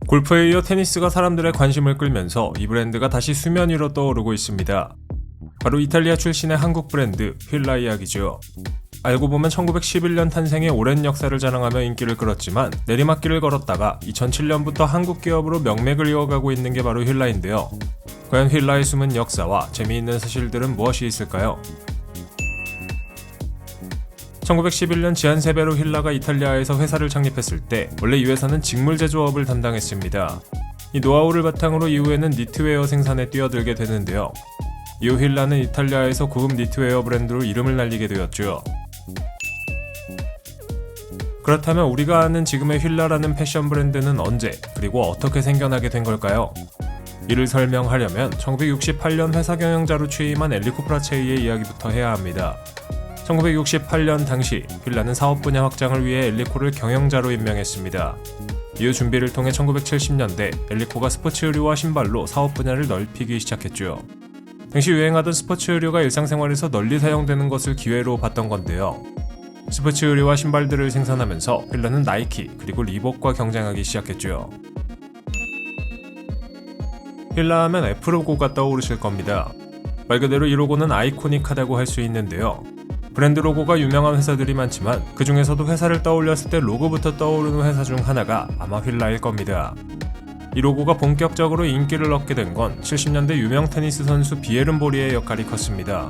골프에 이어 테니스가 사람들의 관심을 끌면서 이 브랜드가 다시 수면 위로 떠오르고 있습니다. 바로 이탈리아 출신의 한국 브랜드 휠라 이야기죠. 알고 보면 1911년 탄생의 오랜 역사를 자랑하며 인기를 끌었지만 내리막길을 걸었다가 2007년부터 한국 기업으로 명맥을 이어가고 있는 게 바로 휠라인데요. 과연 휠라의 숨은 역사와 재미있는 사실들은 무엇이 있을까요? 1911년 지안세베로 휠라가 이탈리아에서 회사를 창립했을 때 원래 이 회사는 직물 제조업을 담당했습니다. 이 노하우를 바탕으로 이후에는 니트웨어 생산에 뛰어들게 되는데요. 이후 휠라는 이탈리아에서 고급 니트웨어 브랜드로 이름을 날리게 되었죠. 그렇다면 우리가 아는 지금의 휠라라는 패션 브랜드는 언제 그리고 어떻게 생겨나게 된 걸까요? 이를 설명하려면 1968년 회사 경영자로 취임한 엘리코 프라체이의 이야기부터 해야 합니다. 1968년 당시 휠라는 사업 분야 확장을 위해 엘리코를 경영자로 임명했습니다. 이후 준비를 통해 1970년대 엘리코가 스포츠 의류와 신발로 사업 분야를 넓히기 시작했죠. 당시 유행하던 스포츠 의류가 일상생활에서 널리 사용되는 것을 기회로 봤던 건데요. 스포츠 의류와 신발들을 생산하면서 휠라는 나이키 그리고 리복과 경쟁하기 시작했죠. 휠라 하면 F 로고가 떠오르실 겁니다. 말 그대로 이 로고는 아이코닉하다고 할 수 있는데요. 브랜드 로고가 유명한 회사들이 많지만 그 중에서도 회사를 떠올렸을 때 로고부터 떠오르는 회사 중 하나가 아마 휠라일 겁니다. 이 로고가 본격적으로 인기를 얻게 된 건 70년대 유명 테니스 선수 비에른보리의 역할이 컸습니다.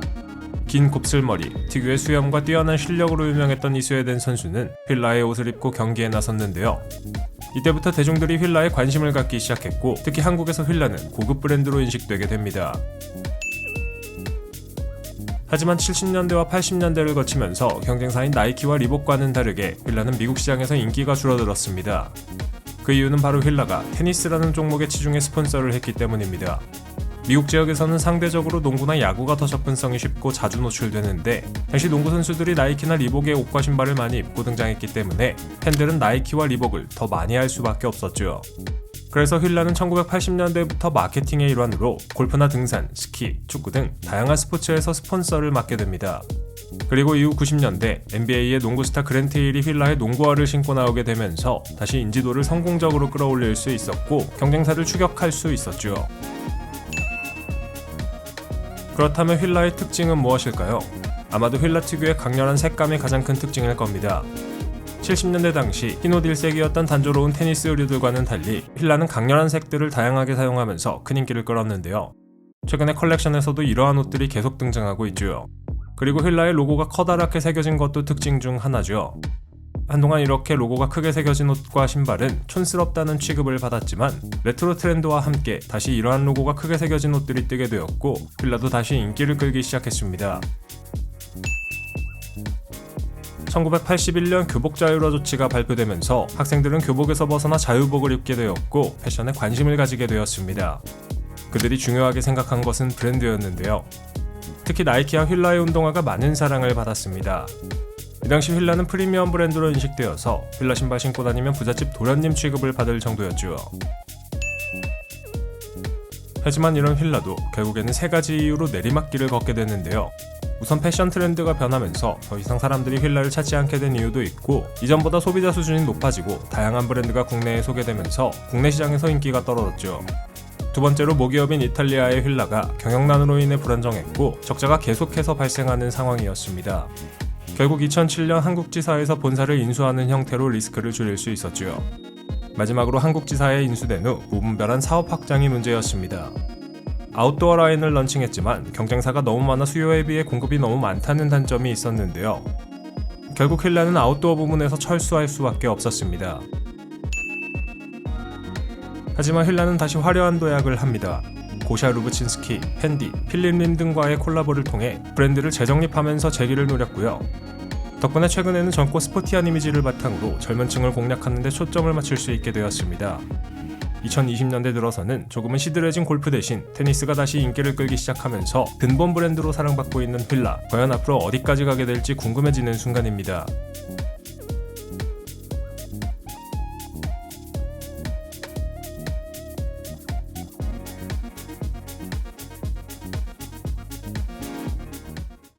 긴 곱슬머리, 특유의 수염과 뛰어난 실력으로 유명했던 이 스웨덴 선수는 휠라의 옷을 입고 경기에 나섰는데요. 이때부터 대중들이 휠라에 관심을 갖기 시작했고 특히 한국에서 휠라는 고급 브랜드로 인식되게 됩니다. 하지만 70년대와 80년대를 거치면서 경쟁사인 나이키와 리복과는 다르게 휠라는 미국 시장에서 인기가 줄어들었습니다. 그 이유는 바로 휠라가 테니스라는 종목에 치중해 스폰서를 했기 때문입니다. 미국 지역에서는 상대적으로 농구나 야구가 더 접근성이 쉽고 자주 노출되는데 당시 농구 선수들이 나이키나 리복의 옷과 신발을 많이 입고 등장했기 때문에 팬들은 나이키와 리복을 더 많이 할 수밖에 없었죠. 그래서 휠라는 1980년대부터 마케팅의 일환으로 골프나 등산, 스키, 축구 등 다양한 스포츠에서 스폰서를 맡게 됩니다. 그리고 이후 90년대 NBA의 농구 스타 그랜트 힐이 휠라의 농구화를 신고 나오게 되면서 다시 인지도를 성공적으로 끌어올릴 수 있었고 경쟁사를 추격할 수 있었죠. 그렇다면 휠라의 특징은 무엇일까요? 아마도 휠라 특유의 강렬한 색감이 가장 큰 특징일 겁니다. 70년대 당시 흰옷 일색이었던 단조로운 테니스 의류들과는 달리 휠라는 강렬한 색들을 다양하게 사용하면서 큰 인기를 끌었는데요. 최근에 컬렉션에서도 이러한 옷들이 계속 등장하고 있죠. 그리고 휠라의 로고가 커다랗게 새겨진 것도 특징 중 하나죠. 한동안 이렇게 로고가 크게 새겨진 옷과 신발은 촌스럽다는 취급을 받았지만 레트로 트렌드와 함께 다시 이러한 로고가 크게 새겨진 옷들이 뜨게 되었고 휠라도 다시 인기를 끌기 시작했습니다. 1981년 교복 자율화 조치가 발표되면서 학생들은 교복에서 벗어나 자유복을 입게 되었고 패션에 관심을 가지게 되었습니다. 그들이 중요하게 생각한 것은 브랜드였는데요. 특히 나이키와 휠라의 운동화가 많은 사랑을 받았습니다. 이 당시 휠라는 프리미엄 브랜드로 인식되어서 휠라 신발 신고 다니면 부잣집 도련님 취급을 받을 정도였죠. 하지만 이런 휠라도 결국에는 세 가지 이유로 내리막길을 걷게 되는데요. 우선 패션 트렌드가 변하면서 더 이상 사람들이 휠라를 찾지 않게 된 이유도 있고 이전보다 소비자 수준이 높아지고 다양한 브랜드가 국내에 소개되면서 국내 시장에서 인기가 떨어졌죠. 두 번째로 모기업인 이탈리아의 휠라가 경영난으로 인해 불안정했고 적자가 계속해서 발생하는 상황이었습니다. 결국 2007년 한국지사에서 본사를 인수하는 형태로 리스크를 줄일 수 있었죠. 마지막으로 한국지사에 인수된 후 무분별한 사업 확장이 문제였습니다. 아웃도어 라인을 런칭했지만 경쟁사가 너무 많아 수요에 비해 공급이 너무 많다는 단점이 있었는데요. 결국 휠라는 아웃도어 부문에서 철수할 수밖에 없었습니다. 하지만 휠라는 다시 화려한 도약을 합니다. 고샤 루브친스키, 펜디, 필립 림 등과의 콜라보를 통해 브랜드를 재정립하면서 재기를 노렸고요. 덕분에 최근에는 젊고 스포티한 이미지를 바탕으로 젊은 층을 공략하는 데 초점을 맞출 수 있게 되었습니다. 2020년대 들어서는 조금은 시들해진 골프 대신 테니스가 다시 인기를 끌기 시작하면서 근본 브랜드로 사랑받고 있는 휠라, 과연 앞으로 어디까지 가게 될지 궁금해지는 순간입니다.